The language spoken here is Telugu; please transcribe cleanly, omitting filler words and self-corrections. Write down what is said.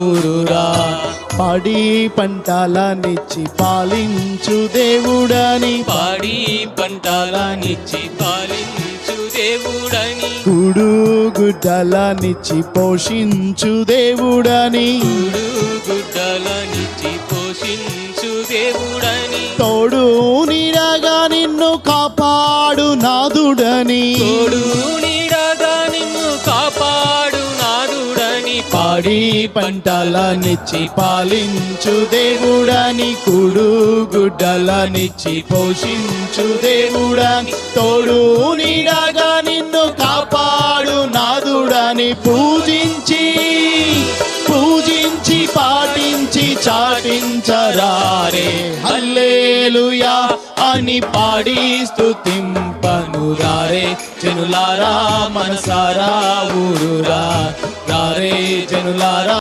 ఊరురా పాడి పంటలనిచ్చి పాలించు దేవుడని, పాడి పంటలనిచ్చి పాలించు దేవుడని, కూడు గుడ్డలనిచ్చి పోషించు దేవుడని, కూడు గుడ్డలనిచ్చి పోషించు దేవుడని, తోడు నీడగా నిన్ను కాపాడు నాదుడని, తోడు నీడగా నిన్ను కాపాడు నాదుడని, పాడి పంటలనిచ్చి పాలించు దేవుడని, కూడు గుడ్డలనిచ్చి పోషించు దేవుడని, తోడు నీడగా నిన్ను కాపాడు నాదుడని, పూజించి పాటించి చాటించరారే హల్లెలూయా అని పాడి స్తుతింపనురారే జనులారా మనసారా ఊరురా రారే జనులారా.